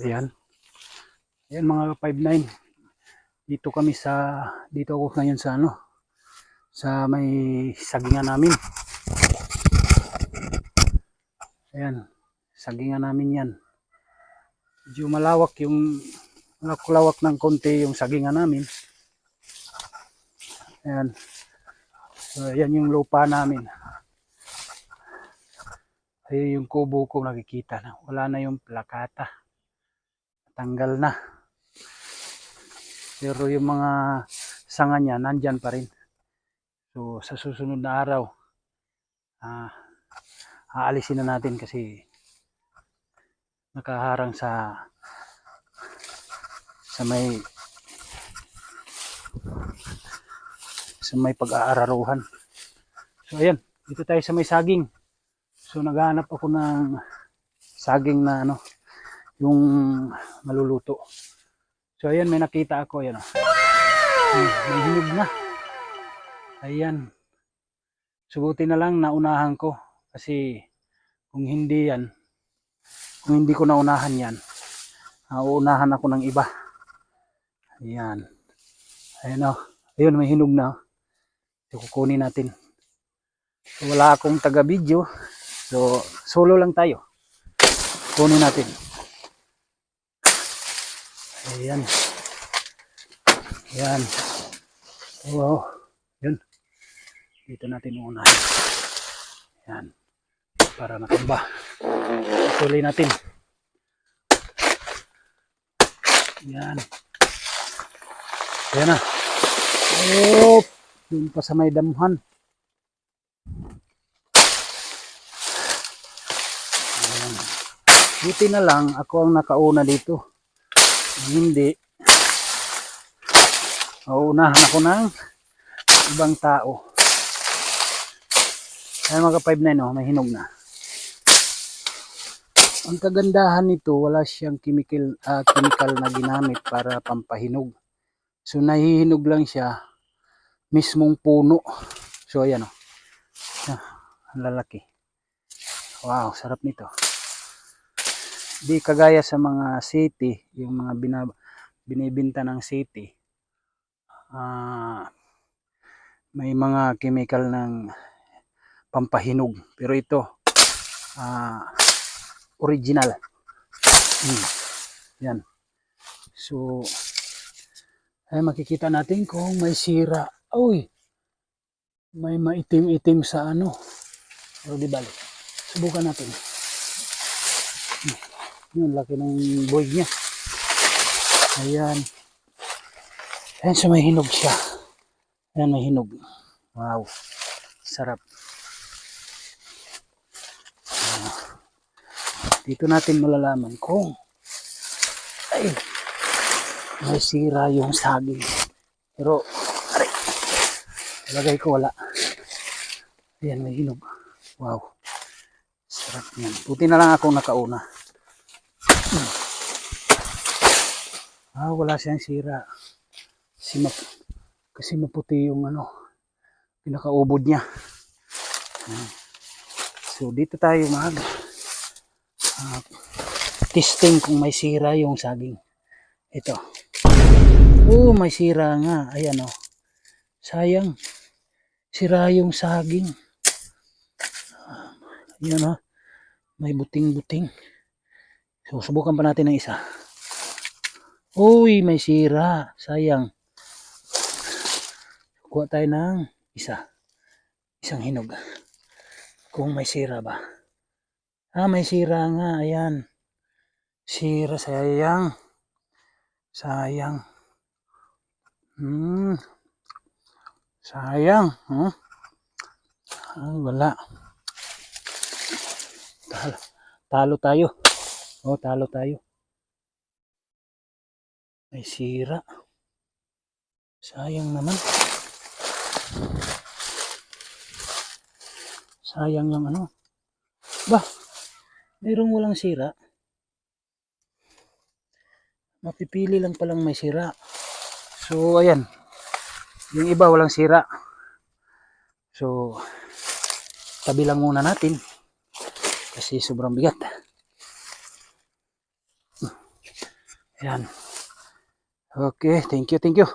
Ayan. Ayan mga 5'9". Dito ako ngayon sa sa may sagingan namin. Ayan, sagingan namin yan. Medyo malawak ng konti yung sagingan namin. Ayan. So, ayan yung lupa namin. Ayan yung kubo ko nakikita na. Wala na yung plakata. Tanggal na. Pero yung mga sanga niya, nandyan pa rin. So, sa susunod na araw, aalisin na natin kasi nakaharang sa may pag-aararuhan. So, ayan. Dito tayo sa may saging. So, naghahanap ako ng saging na yung maluluto. So, ayan, may nakita ako. Ayan, may hinog na. Ayan. Subutin na lang, naunahan ko. Kasi, kung hindi ko naunahan yan, uunahan ako ng iba. Ayan. Ayan o. Ayun, may hinog na. So, kukunin natin. So, wala akong taga-video. So, solo lang tayo. Kunin natin. Ayan. Ayan. Wow. Yun. Dito natin uunahin. Ayan. Para matamba. Tuloy natin. Ayan. Ayan na. Oh, yun pa sa may damuhan. Ayan. Buti na lang ako ang nakauna dito. Hindi. Mauunahan ako ng ibang tao. Ayan mga 5'9", may hinog na. Ang kagandahan nito, wala siyang chemical na ginamit para pampahinog. So nahihinog lang siya mismong puno. So ayan o. Ang lalaki. Wow, sarap nito. Di kagaya sa mga city, yung mga binibinta ng city. May mga chemical ng pampahinog. Pero ito, original. Yan. So, ay makikita natin kung may sira. Uy, may maitim-itim sa Pero di balik. Subukan natin. Yun, laki ng boy niya. Ayan. Ayan, so may hinog siya. Ayan, may hinog. Wow. Sarap. Dito natin malalaman kung may sira yung saging. Pero, lagay ko wala. Ayan, may hinog. Wow. Sarap yan. Buti na lang akong nakauna. Wala siyang sira. Kasi maputi yung pinakaubod niya. So, dito tayo testing kung may sira yung saging. Ito. May sira nga. Ayan o. Sayang. Sira yung saging. Ayan o. May buting-buting. So, subukan pa natin ng isa. Uy, may sira. Sayang. Kuha tayo ng isang hinog. Kung may sira ba. May sira nga. Ayan. Sira, sayang. Sayang. Sayang. Wala. Talo tayo. Talo tayo. May sira. Sayang naman. Sayang yung mayroong walang sira. Mapipili lang palang may sira. So, ayan. Yung iba walang sira. So, tabi lang muna natin. Kasi sobrang bigat. Ayan. Okay, thank you, thank you.